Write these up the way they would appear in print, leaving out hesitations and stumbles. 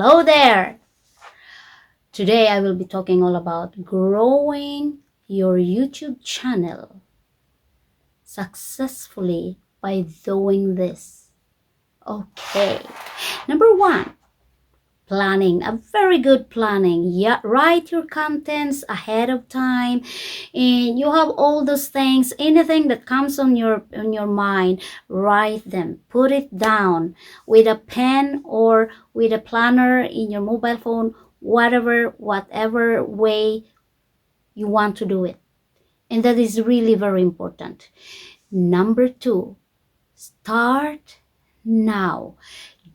Hello there! Today I will be talking all about growing your YouTube channel successfully by doing this. Okay, number one, planning. A very good planning. Yeah, write your contents ahead of time, and you have all those things. Anything that comes on your mind, write them. Put it down with a pen or with a planner in your mobile phone. Whatever way you want to do it, and that is really very important. Number two, start now.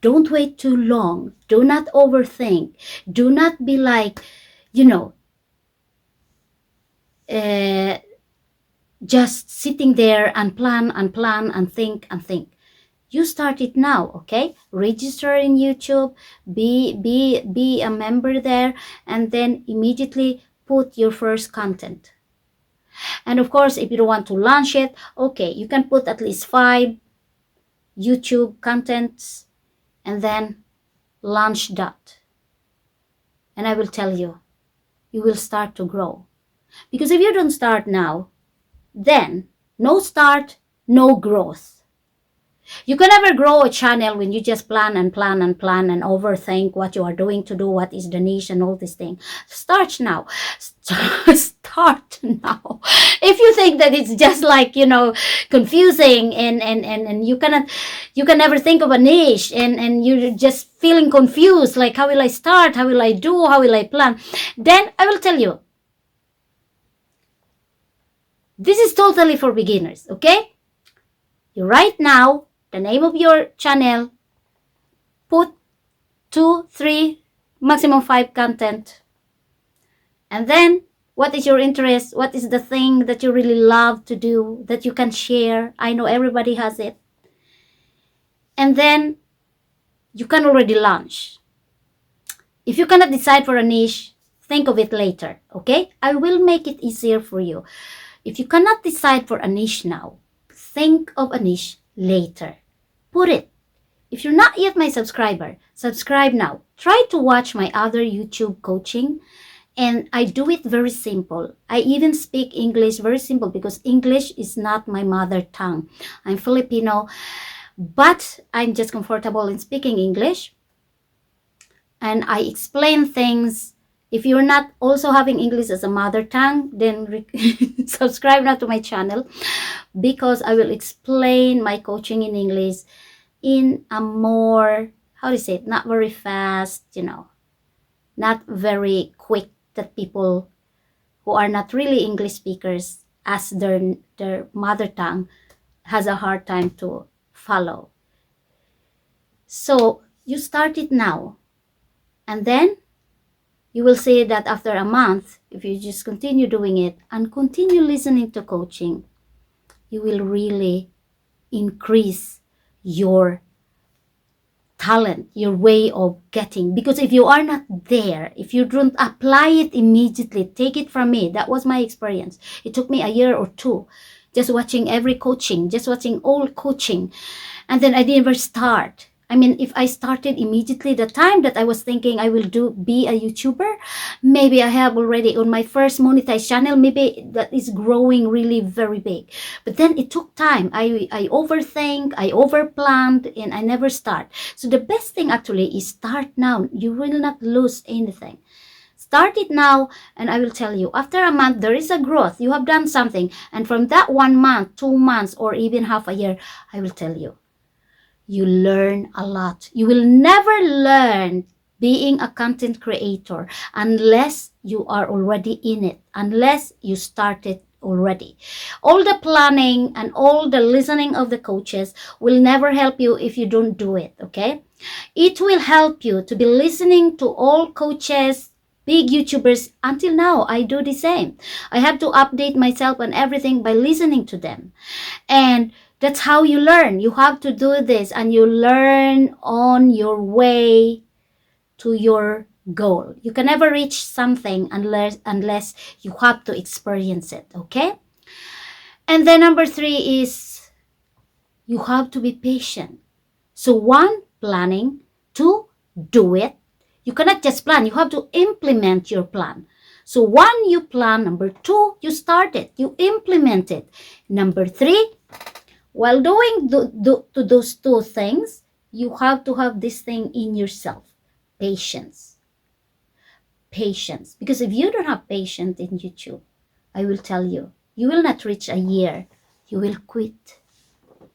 Don't wait too long. Do not overthink. Do not be like, uh, just sitting there and plan and think and think. You start it now, okay? Register in YouTube, be a member there, and then immediately put your first content. And of course, if you don't want to launch it, okay, you can put at least 5 YouTube contents and then launch that. And I will tell you, you will start to grow. Because if you don't start now, then no start, no growth. You can never grow a channel when you just plan and overthink what you are doing to do, what is the niche and all these things. Start now. Start now. If you think that it's just like, confusing and you can never think of a niche and you're just feeling confused, like how will I start? How will I do? How will I plan? Then I will tell you, this is totally for beginners, okay? You write now the name of your channel, put 2, 3, maximum 5 content, and then what is your interest? What is the thing that you really love to do that you can share? I know everybody has it. And then you can already launch. If you cannot decide for a niche, think of it later, okay? I will make it easier for you. If you cannot decide for a niche now, think of a niche later. Put it. If you're not yet my subscriber, subscribe now. Try to watch my other YouTube coaching, and I do it very simple. I even speak English very simple because English is not my mother tongue. I'm Filipino, but I'm just comfortable in speaking English, and I explain things. If you're not also having English as a mother tongue, then subscribe now to my channel, because I will explain my coaching in English in a more, how do you say it, not very fast, not very quick, that people who are not really English speakers as their mother tongue has a hard time to follow. So you start it now, and then you will see that after a month, if you just continue doing it and continue listening to coaching, you will really increase your talent, your way of getting. Because if you are not there, if you don't apply it immediately, take it from me, that was my experience. It took me a year or 2 just watching every coaching, just watching all coaching, and then I never start. I mean, if I started immediately the time that I was thinking I will be a YouTuber, maybe I have already on my first monetized channel, maybe that is growing really very big. But then it took time. I overthink, I overplanned, and I never start. So the best thing actually is start now. You will not lose anything. Start it now, and I will tell you, after a month, there is a growth. You have done something. And from that 1 month, 2 months, or even half a year, I will tell you, you learn a lot. You will never learn being a content creator unless you are already in it, unless you started already. All the planning and all the listening of the coaches will never help you if you don't do it, okay? It will help you to be listening to all coaches, big YouTubers. Until now, I do the same. I have to update myself on everything by listening to them. And that's how you learn. You have to do this, and you learn on your way to your goal. You can never reach something unless you have to experience it, okay? And then number 3 is you have to be patient. So 1, planning. 2, do it. You cannot just plan. You have to implement your plan. So 1, you plan. Number 2, you start it. You implement it. Number 3, while doing those 2 things, you have to have this thing in yourself. Patience. Patience. Because if you don't have patience in YouTube, I will tell you, you will not reach a year. You will quit.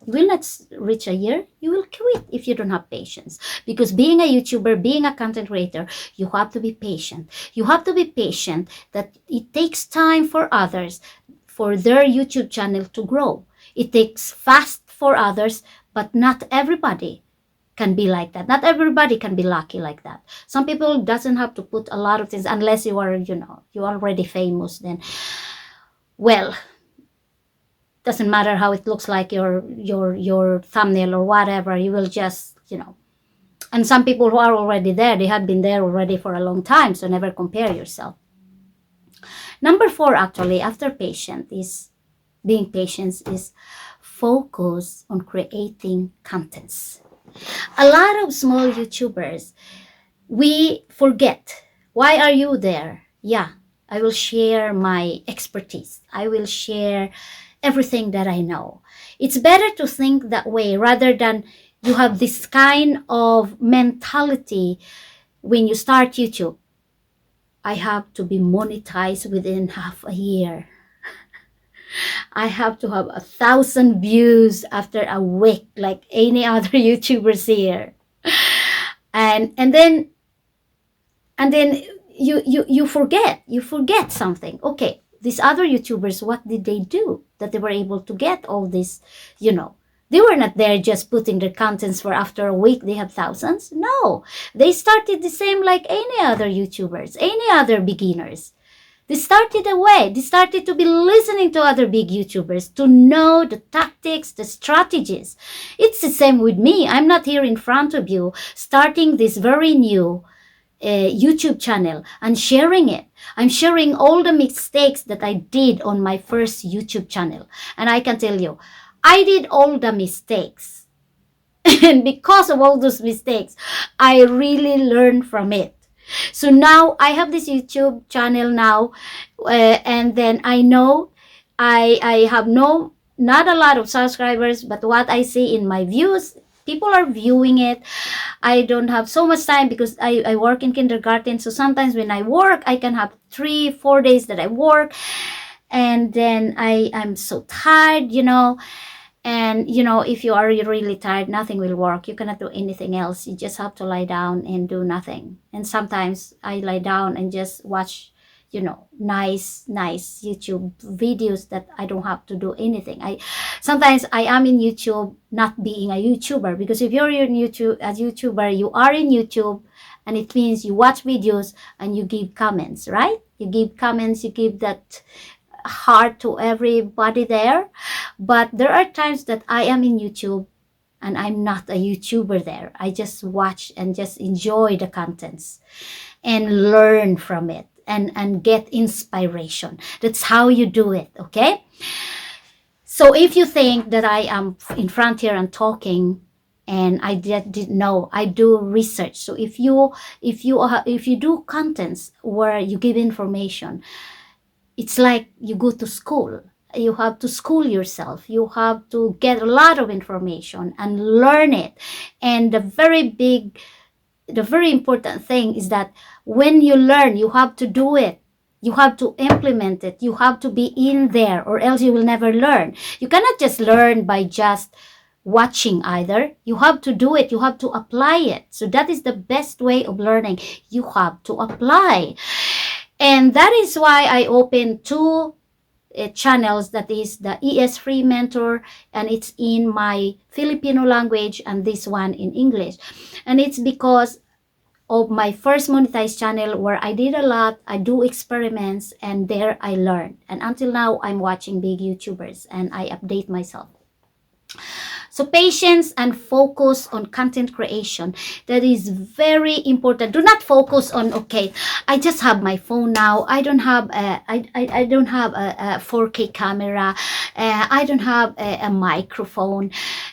You will not reach a year. You will quit if you don't have patience. Because being a YouTuber, being a content creator, you have to be patient. You have to be patient that it takes time for others, for their YouTube channel to grow. It takes fast for others, but not everybody can be like that. Not everybody can be lucky like that. Some people doesn't have to put a lot of things unless you are, you're already famous. Then, well, doesn't matter how it looks like your thumbnail or whatever. You will just, And some people who are already there, they have been there already for a long time. So never compare yourself. Number 4, actually, after being patient is focus on creating contents. A lot of small YouTubers, we forget. Why are you there? Yeah, I will share my expertise. I will share everything that I know. It's better to think that way rather than you have this kind of mentality when you start YouTube. I have to be monetized within half a year. I have to have 1,000 views after a week, like any other YouTubers here. And then you forget something. Okay, these other YouTubers, what did they do that they were able to get all this? They were not there just putting their contents for after a week they have thousands. No, they started the same like any other YouTubers, any other beginners. They started away. They started to be listening to other big YouTubers to know the tactics, the strategies. It's the same with me. I'm not here in front of you starting this very new YouTube channel and sharing it. I'm sharing all the mistakes that I did on my first YouTube channel. And I can tell you, I did all the mistakes. And because of all those mistakes, I really learned from it. So now I have this YouTube channel now, and then I know I have not a lot of subscribers, but what I see in my views, people are viewing it. I don't have so much time because I work in kindergarten. So sometimes when I work, I can have 3-4 days that I work, and then I'm so tired, And, if you are really tired, nothing will work. You cannot do anything else. You just have to lie down and do nothing. And sometimes I lie down and just watch, nice YouTube videos that I don't have to do anything. Sometimes I am in YouTube not being a YouTuber, because if you're in YouTube as YouTuber, you are in YouTube, and it means you watch videos and you give comments, right? You give comments, you give that heart to everybody there. But there are times that I am in YouTube and I'm not a YouTuber there. I just watch and just enjoy the contents and learn from it and get inspiration. That's how you do it, okay? So if you think that I am in front here and talking and I didn't know, I do research. So if you do contents where you give information, it's like you go to school. You have to school yourself. You have to get a lot of information and learn it. And the very important thing is that when you learn, you have to do it. You have to implement it. You have to be in there, or else you will never learn. You cannot just learn by just watching either. You have to do it. You have to apply it. So that is the best way of learning. You have to apply. And that is why I opened 2 channels, that is the E.S.free mentor, and it's in my Filipino language, and this one in English. And it's because of my first monetized channel where I did a lot, I do experiments, and there I learned. And until now, I'm watching big YouTubers and I update myself. So patience and focus on content creation. That is very important. Do not focus on, okay, I just have my phone now. I don't have I don't have a 4K camera. I don't have a microphone.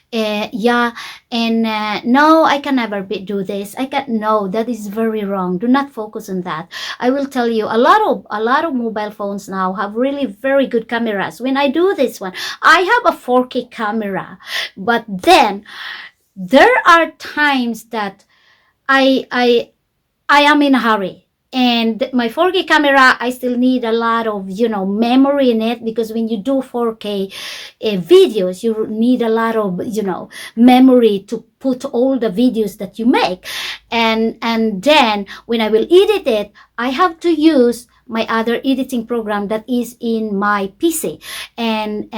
Yeah, and no, I can never do this. I can No, that is very wrong. Do not focus on that. I will tell you, a lot of mobile phones now have really very good cameras. When I do this one, I have a 4K camera, but then there are times that I I I am in a hurry. And my 4K camera, I still need a lot of, memory in it, because when you do 4K videos, you need a lot of, memory to put all the videos that you make. And then when I will edit it, I have to use my other editing program that is in my PC. And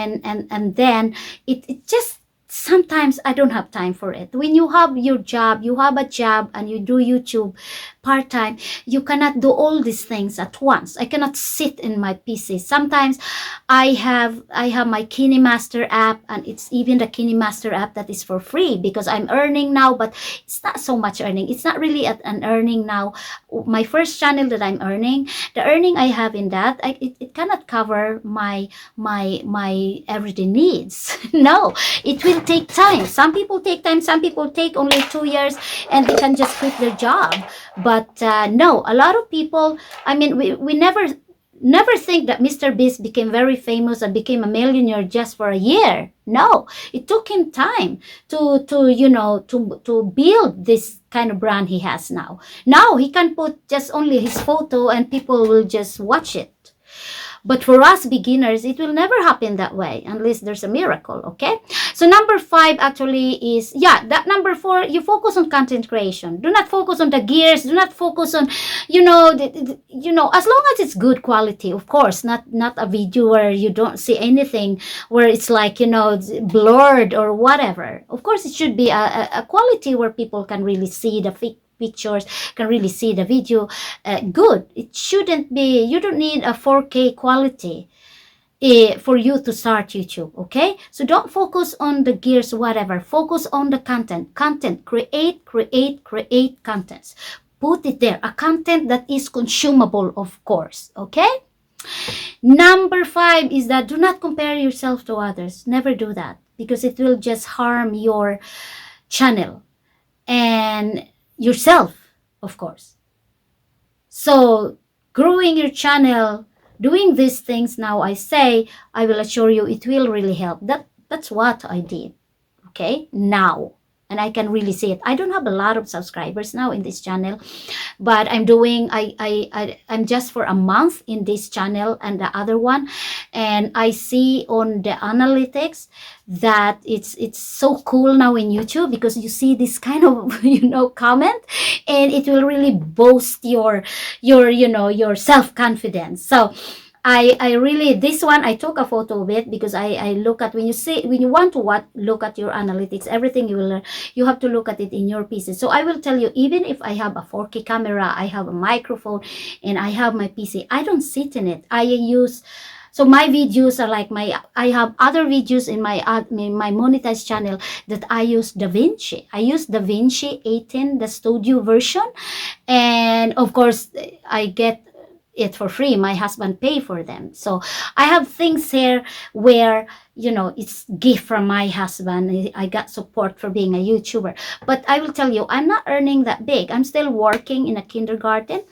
then it just sometimes I don't have time for it. When you have your job, you have a job and you do YouTube part-time, you cannot do all these things at once. I cannot sit in my PC. Sometimes I have my KineMaster app, and it's even the KineMaster app that is for free, because I'm earning now, but it's not so much earning. It's not really an earning now. My first channel that I'm earning, the earning I have in that, it cannot cover my everyday needs. No, it will take time. Some people take time, some people take only 2 years, and they can just quit their job. But no, a lot of people, I mean, we never think that Mr. Beast became very famous and became a millionaire just for a year. No, it took him time to build this kind of brand he has now. Now he can put just only his photo and people will just watch it. But for us beginners, it will never happen that way unless there's a miracle, okay? So number 5 actually is, yeah, that number 4, you focus on content creation. Do not focus on the gears. Do not focus on, as long as it's good quality, of course, not a video where you don't see anything, where it's like, blurred or whatever. Of course, it should be a quality where people can really see the pictures, can really see the video good. It shouldn't be, you don't need a 4K quality for you to start YouTube, okay? So don't focus on the gears, whatever. Focus on the content. Create contents. Put it there. A content that is consumable, of course, okay? Number 5 is that do not compare yourself to others. Never do that, because it will just harm your channel and yourself, of course. So growing your channel, doing these things now, I will assure you it will really help. That's what I did, okay, now. And I can really see it. I don't have a lot of subscribers now in this channel, but I'm just for a month in this channel and the other one, and I see on the analytics that it's so cool now in YouTube, because you see this kind of comment, and it will really boost your self-confidence. So I really, this one, I took a photo of it, because I look at, when you want to look at your analytics, everything you will learn, you have to look at it in your PC. So I will tell you, even if I have a 4K camera, I have a microphone, and I have my PC, I don't sit in it. So my videos are like I have other videos in my monetized channel that I use DaVinci. I use DaVinci 18, the studio version. And of course, I get it for free. My husband pay for them. So I have things here where, it's gift from my husband. I got support for being a YouTuber. But I will tell you, I'm not earning that big. I'm still working in a kindergarten,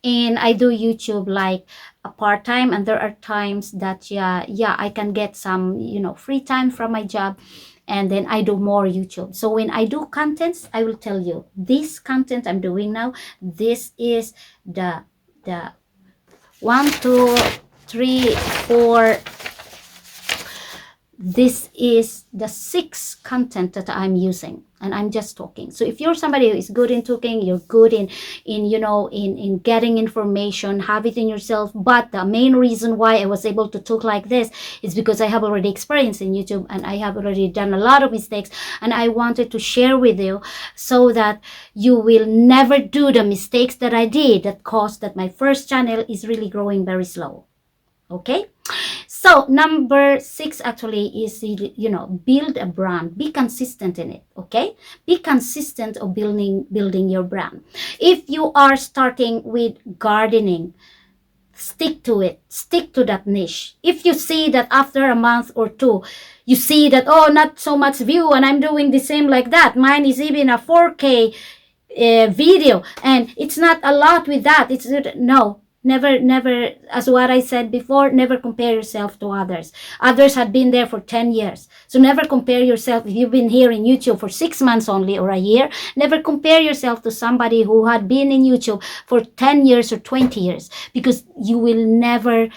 and I do YouTube like a part-time, and there are times that I can get some free time from my job, and then I do more YouTube. So when I do contents, I will tell you, this content I'm doing now, this is the 1, 2, 3, 4. This is the 6th content that I'm using, and I'm just talking. So if you're somebody who is good in talking, you're good in getting information, have it in yourself. But the main reason why I was able to talk like this is because I have already experience in YouTube, and I have already done a lot of mistakes, and I wanted to share with you so that you will never do the mistakes that I did, that caused that my first channel is really growing very slow. Okay, so number 6 actually is, build a brand. Be consistent in it. Okay, be consistent of building your brand. If you are starting with gardening, stick to it. Stick to that niche. If you see that after a month or two, you see that, oh, not so much view and I'm doing the same like that. Mine is even a 4K video and it's not a lot with that. It's no. Never, as what I said before, never compare yourself to others. Others had been there for 10 years. So never compare yourself. If you've been here in YouTube for 6 months only or a year, never compare yourself to somebody who had been in YouTube for 10 years or 20 years, because you will never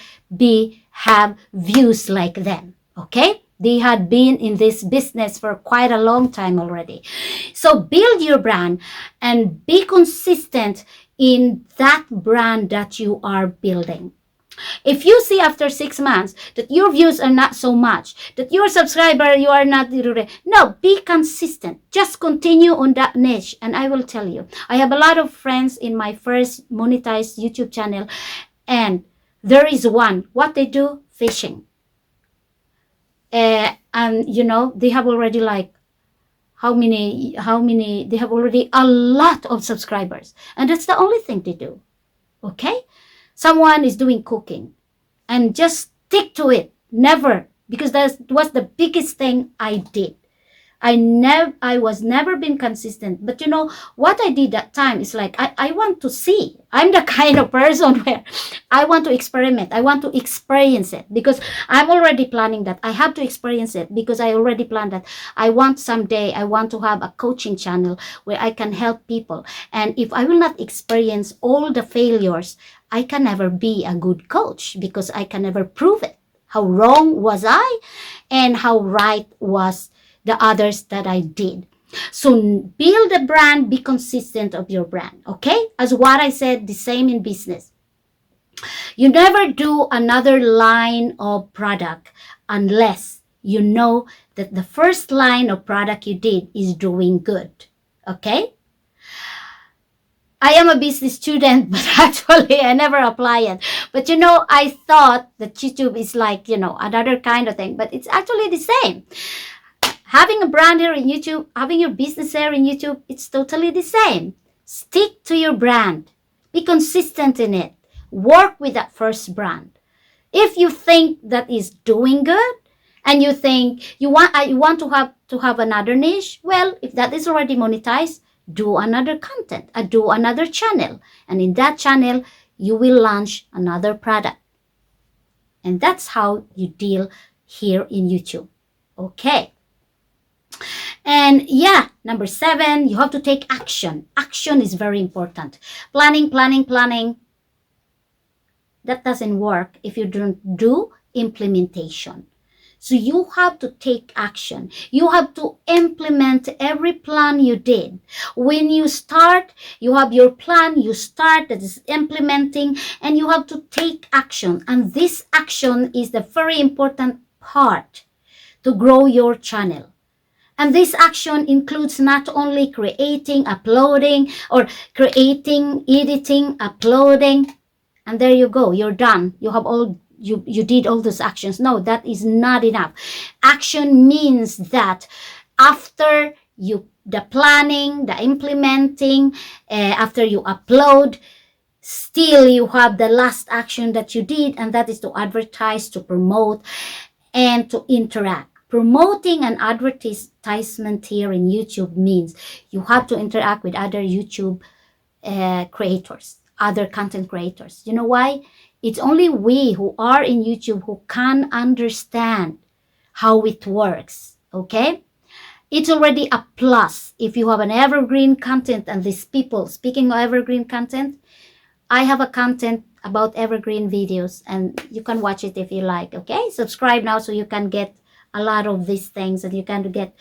have views like them. Okay? They had been in this business for quite a long time already. So build your brand and be consistent in that brand that you are building. If you see after 6 months that your views are not so much, that your subscriber, you are not, no, be consistent. Just continue on that niche. And I will tell you, I have a lot of friends in my first monetized YouTube channel, and there is one, what they do, fishing. And they have already like, how many, they have already a lot of subscribers. And that's the only thing they do. Okay? Someone is doing cooking and just stick to it. Never, because that was the biggest thing I did. I was never been consistent. But what I did that time is like, I want to see. I'm the kind of person where I want to experiment. I want to experience it, because I'm already planning that. I have to experience it, because I already planned that I want someday, I want to have a coaching channel where I can help people. And if I will not experience all the failures, I can never be a good coach, because I can never prove it. How wrong was I and how right was the others that I did. So build a brand, be consistent of your brand. Okay? As what I said, the same in business. You never do another line of product unless you know that the first line of product you did is doing good. Okay? I am a business student, but actually I never apply it. But I thought that YouTube is like, another kind of thing, but it's actually the same. Having a brand here in YouTube, having your business here in YouTube, it's totally the same. Stick to your brand. Be consistent in it. Work with that first brand. If you think that is doing good, and you think you want to have another niche, well, if that is already monetized, do another content, do another channel. And in that channel, you will launch another product. And that's how you deal here in YouTube. Okay. And number 7, you have to take action. Action is very important. Planning. That doesn't work if you don't do implementation. So you have to take action. You have to implement every plan you did. When you start, you have your plan, you start, that is implementing, and you have to take action. And this action is the very important part to grow your channel. And this action includes not only creating, uploading, or creating, editing, uploading, and there you go, you're done. You have you did all those actions. No, that is not enough. Action means that after the planning, the implementing, after you upload, still you have the last action that you did, and that is to advertise, to promote, and to interact. Promoting an advertisement here in YouTube means you have to interact with other YouTube creators, other content creators. You know why? It's only we who are in YouTube who can understand how it works. Okay? It's already a plus if you have an evergreen content, and these people, speaking of evergreen content, I have a content about evergreen videos, and you can watch it if you like. Okay? Subscribe now so you can get a lot of these things, and you can get,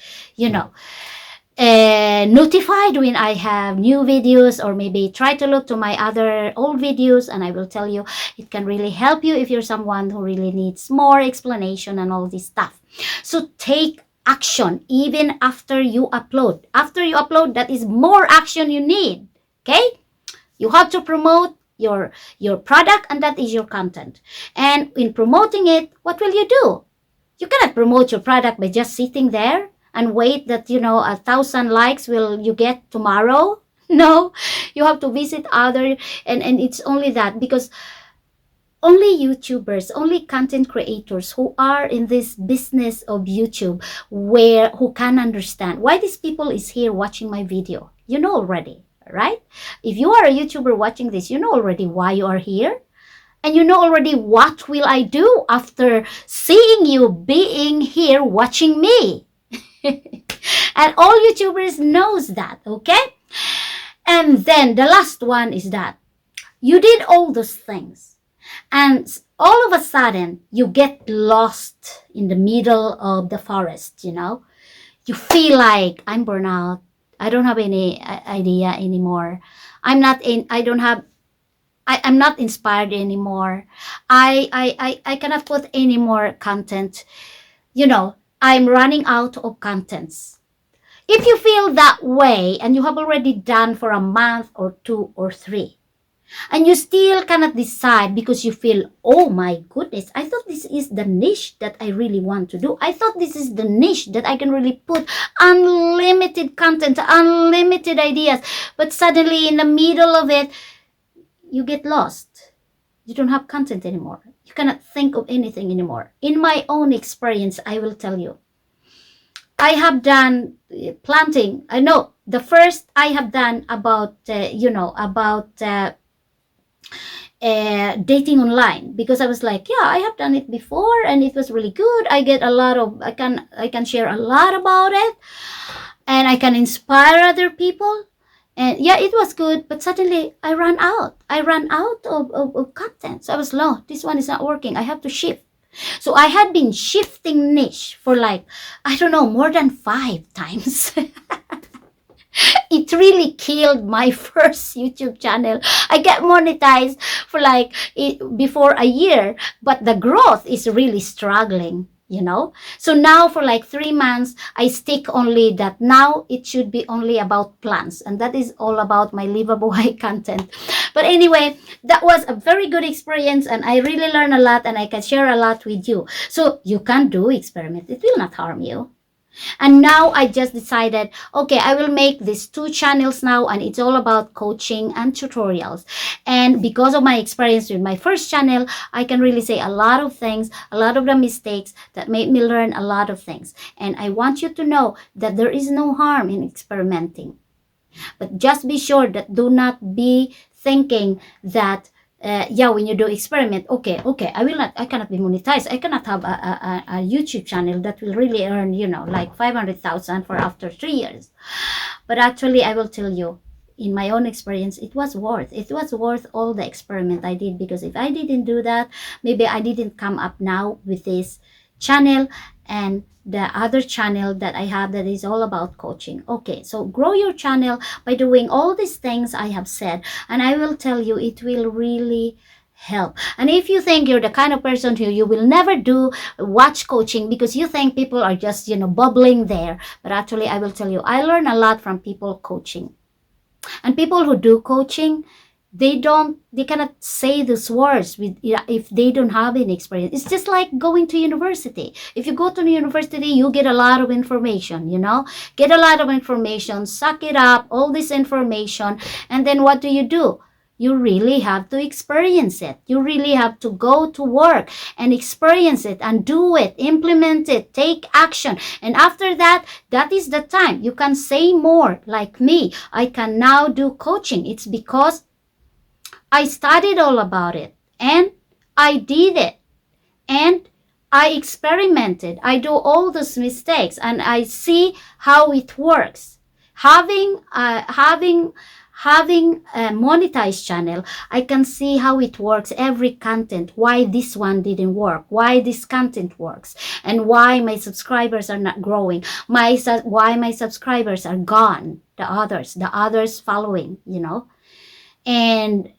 notified when I have new videos, or maybe try to look to my other old videos, and I will tell you, it can really help you if you're someone who really needs more explanation and all this stuff. So take action even after you upload. After you upload, that is more action you need. Okay? You have to promote your product, and that is your content. And in promoting it, what will you do? You cannot promote your product by just sitting there and wait that 1,000 likes will you get tomorrow. No, you have to visit other, and it's only that, because only YouTubers, only content creators who are in this business of YouTube, who can understand why these people is here watching my video. You know already, right? If you are a YouTuber watching this, you know already why you are here. And you know already what will I do after seeing you being here watching me. And all YouTubers knows that, okay? And then the last one is that you did all those things, and all of a sudden you get lost in the middle of the forest, you know. You feel like, I'm burnout, I don't have any idea anymore, I don't have, I'm not inspired anymore, I cannot put any more content, you know, I'm running out of contents. If you feel that way and you have already done for a month or 2 or 3, and you still cannot decide because you feel, oh my goodness, I thought this is the niche that I really want to do. I thought this is the niche that I can really put unlimited content, unlimited ideas. But suddenly in the middle of it, you get lost. You don't have content anymore. You cannot think of anything anymore. In my own experience, I will tell you, I have done planting. I know the first I have done about, dating online, because I was like, yeah, I have done it before and it was really good. I get a lot of, I can share a lot about it, and I can inspire other people. And yeah, it was good, but suddenly I ran out. I ran out of content. So I was, no, this one is not working. I have to shift. So I had been shifting niche for like, I don't know, more than 5 times. It really killed my first YouTube channel. I get monetized for like before a year, but the growth is really struggling, you know. So now for like 3 months, I stick only that now it should be only about plants, and that is all about my livable high content. But anyway, that was a very good experience, and I really learned a lot, and I can share a lot with you. So you can do experiment. It will not harm you. And now I just decided, okay, I will make these 2 channels now, and it's all about coaching and tutorials. And because of my experience with my first channel, I can really say a lot of things, a lot of the mistakes that made me learn a lot of things. And I want you to know that there is no harm in experimenting. But just be sure that do not be thinking that yeah, when you do experiment, okay, I cannot be monetized. I cannot have a YouTube channel that will really earn, you know, like 500,000 for after 3 years. But actually, I will tell you, in my own experience, it was worth all the experiment I did, because if I didn't do that, maybe I didn't come up now with this channel and the other channel that I have that is all about coaching. Okay, so grow your channel by doing all these things I have said, and I will tell you, it will really help. And if you think you're the kind of person who you will never do watch coaching because you think people are just, you know, bubbling there, but actually I will tell you, I learn a lot from people coaching. And people who do coaching, they cannot say those words with, if they don't have any experience. It's just like going to university. If you go to the university, you get a lot of information, you know, get a lot of information, suck it up, all this information, and then what do? You really have to experience it. You really have to go to work and experience it and do it, implement it, take action. And after that, that is the time you can say more. Like me, I can now do coaching. It's because I studied all about it, and I did it, and I experimented. I do all those mistakes, and I see how it works. Having a monetized channel, I can see how it works, every content, why this one didn't work, why this content works, and why my subscribers are not growing, why my subscribers are gone, the others following, you know. And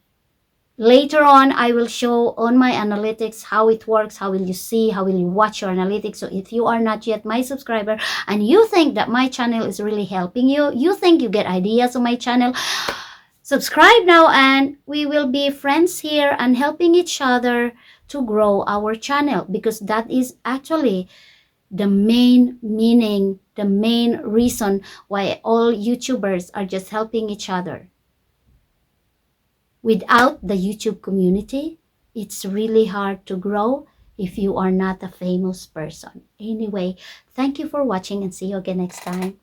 later on, I will show on my analytics how it works, how will you see, how will you watch your analytics. So if you are not yet my subscriber and you think that my channel is really helping you, you think you get ideas on my channel, subscribe now, and we will be friends here and helping each other to grow our channel, because that is actually the main meaning, the main reason why all YouTubers are just helping each other. Without the YouTube community, it's really hard to grow if you are not a famous person. Anyway, thank you for watching and see you again next time.